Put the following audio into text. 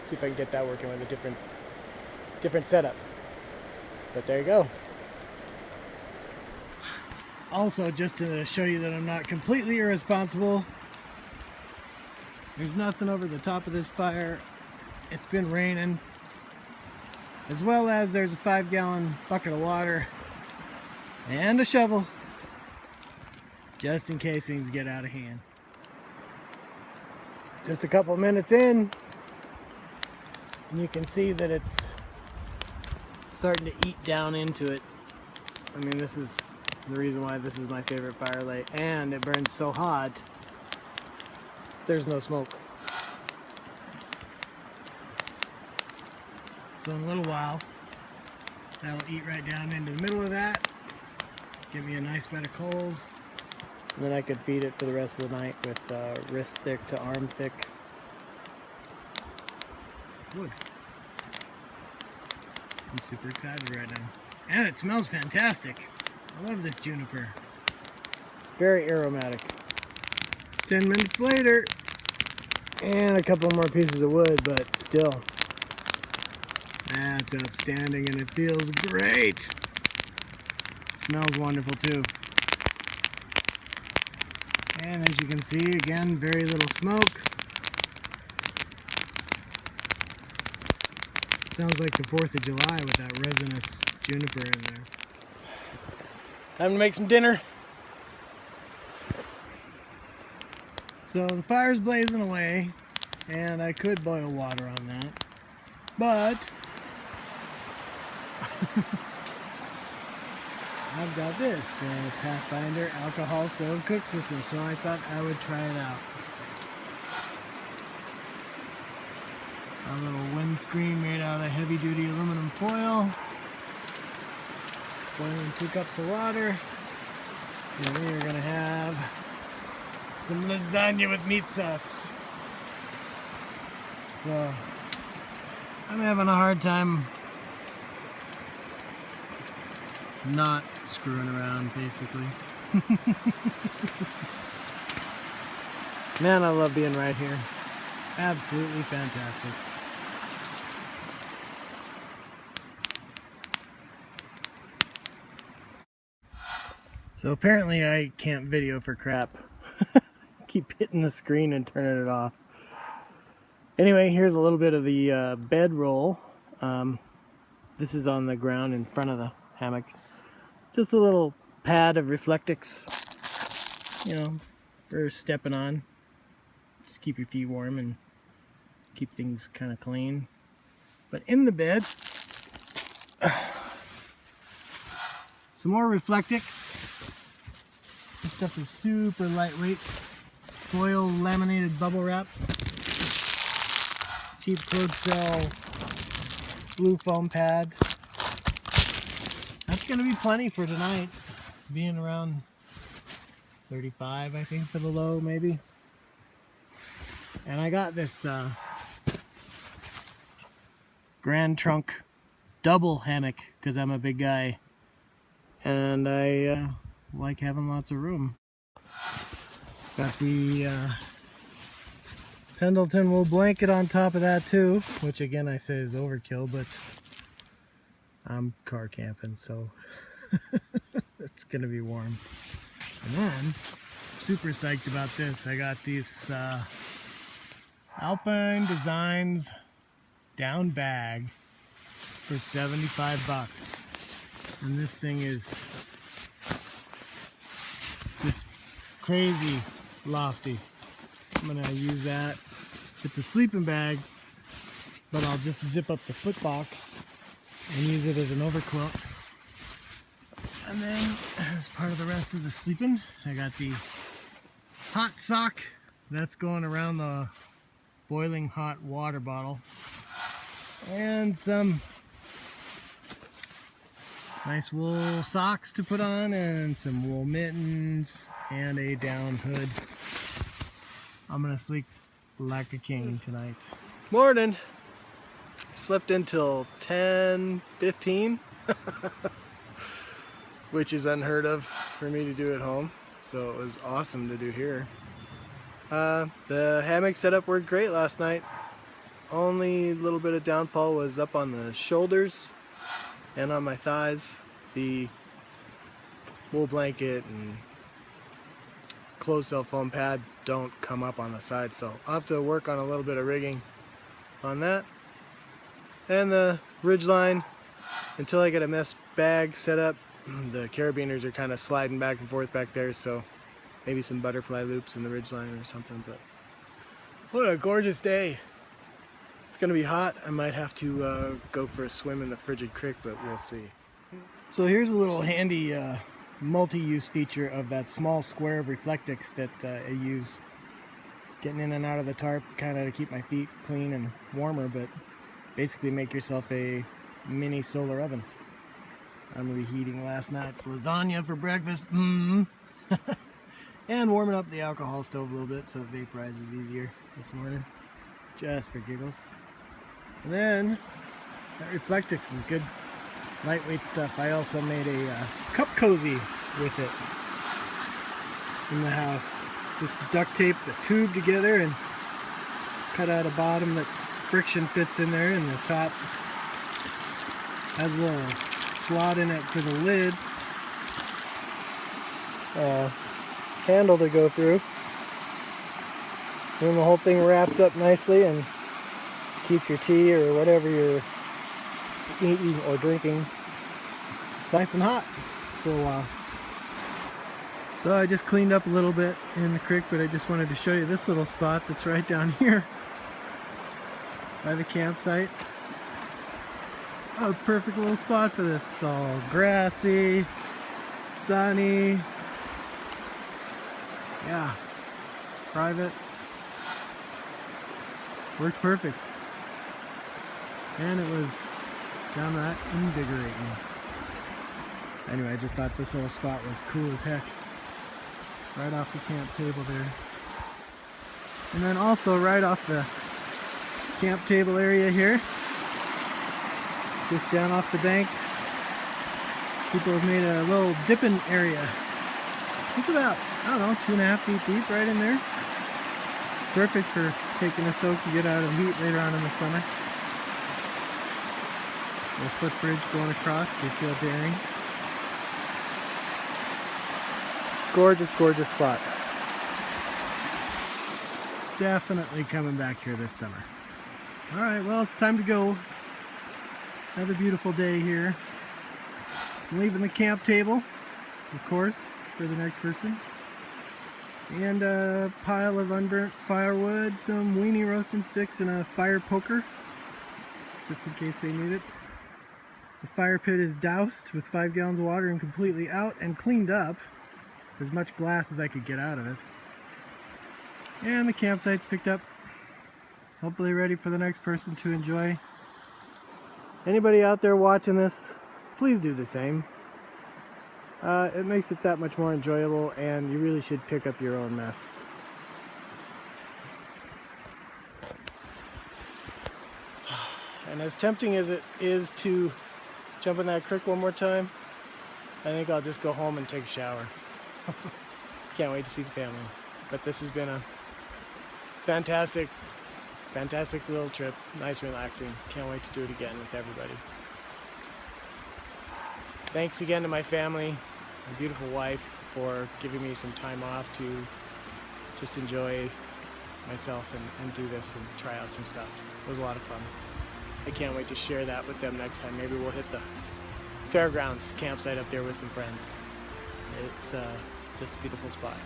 See if I can get that working with a different setup. But there you go. Also, just to show you that I'm not completely irresponsible, there's nothing over the top of this fire. It's been raining, as well as there's a 5-gallon bucket of water and a shovel, just in case things get out of hand. Just a couple minutes in, and you can see that it's starting to eat down into it. I mean, this is the reason why this is my favorite firelight, and it burns so hot there's no smoke. So in a little while that'll eat right down into the middle of that, give me a nice bed of coals, and then I could feed it for the rest of the night with wrist thick to arm thick wood. I'm super excited right now, and it smells fantastic. I love this juniper. Very aromatic. 10 minutes later, and a couple more pieces of wood, but still, that's outstanding, and it feels great. Smells wonderful too. And as you can see, again, very little smoke. Sounds like the 4th of July with that resinous juniper in there. Time to make some dinner. So the fire's blazing away, and I could boil water on that, but I've got this, the Pathfinder alcohol stove cook system, so I thought I would try it out. A little windscreen made out of heavy-duty aluminum foil. Boiling 2 cups of water, and we are going to have some lasagna with meat sauce. So I'm having a hard time not screwing around, basically. Man, I love being right here. Absolutely fantastic. So apparently I can't video for crap. Keep hitting the screen and turning it off. Anyway, here's a little bit of the bedroll. This is on the ground in front of the hammock. Just a little pad of Reflectix, you know, for stepping on. Just keep your feet warm and keep things kind of clean. But in the bed, some more Reflectix. This stuff is super lightweight. Foil laminated bubble wrap. Cheap Toad Cell blue foam pad. That's going to be plenty for tonight. Being around 35, I think, for the low, maybe. And I got this Grand Trunk double hammock because I'm a big guy. And I like having lots of room. Got the Pendleton wool blanket on top of that too, which again I say is overkill, but I'm car camping, so it's gonna be warm. And then, super psyched about this. I got these Alpine Designs down bag for 75 bucks. And this thing is just crazy lofty. I'm gonna use that. It's a sleeping bag, but I'll just zip up the foot box and use it as an overquilt. And then, as part of the rest of the sleeping, I got the hot sock that's going around the boiling hot water bottle, and some nice wool socks to put on, and some wool mittens, and a down hood. I'm gonna sleep like a king tonight. Morning. Slept until 10:15, which is unheard of for me to do at home. So it was awesome to do here. The hammock setup worked great last night. only little bit of downfall was up on the shoulders and on my thighs. The wool blanket and closed cell foam pad don't come up on the side, so I'll have to work on a little bit of rigging on that. And the ridgeline, until I get a mesh bag set up, the carabiners are kind of sliding back and forth back there, so maybe some butterfly loops in the ridgeline or something. But what a gorgeous day. It's gonna be hot. I might have to go for a swim in the frigid creek, but we'll see. So here's a little handy multi-use feature of that small square of Reflectix that I use getting in and out of the tarp, kind of to keep my feet clean and warmer, but basically make yourself a mini solar oven. I'm reheating last night's lasagna for breakfast. And warming up the alcohol stove a little bit so it vaporizes easier this morning, just for giggles. And then that Reflectix is good, lightweight stuff. I also made a cup cozy with it in the house. Just duct tape the tube together and cut out a bottom that friction fits in there, and the top has a little slot in it for the lid, handle to go through, and the whole thing wraps up nicely and keeps your tea or whatever you're eating or drinking nice and hot for a while. So I just cleaned up a little bit in the creek, but I just wanted to show you this little spot that's right down here by the campsite. A perfect little spot for this. It's all grassy, sunny, yeah, private. Worked perfect. And it was downright invigorating. Anyway, I just thought this little spot was cool as heck. Right off the camp table there. And then also right off the camp table area here, just down off the bank, people have made a little dipping area. It's about, I don't know, 2.5 feet deep right in there. Perfect for taking a soak to get out of the heat later on in the summer. A footbridge going across if you feel daring. Gorgeous, gorgeous spot. Definitely coming back here this summer. Alright, well, it's time to go. Another beautiful day here. I'm leaving the camp table, of course, for the next person. And a pile of unburnt firewood, some weenie roasting sticks, and a fire poker, just in case they need it. The fire pit is doused with 5 gallons of water and completely out and cleaned up. As much glass as I could get out of it. And the campsite's picked up. Hopefully ready for the next person to enjoy. Anybody out there watching this, please do the same. It makes it that much more enjoyable, and you really should pick up your own mess. And as tempting as it is to jump in that creek one more time, I think I'll just go home and take a shower. Can't wait to see the family. But this has been a fantastic little trip. Nice, relaxing. Can't wait to do it again with everybody. Thanks again to my family, my beautiful wife, for giving me some time off to just enjoy myself and do this and try out some stuff. It was a lot of fun. I can't wait to share that with them next time. Maybe we'll hit the fairgrounds campsite up there with some friends. It's just a beautiful spot.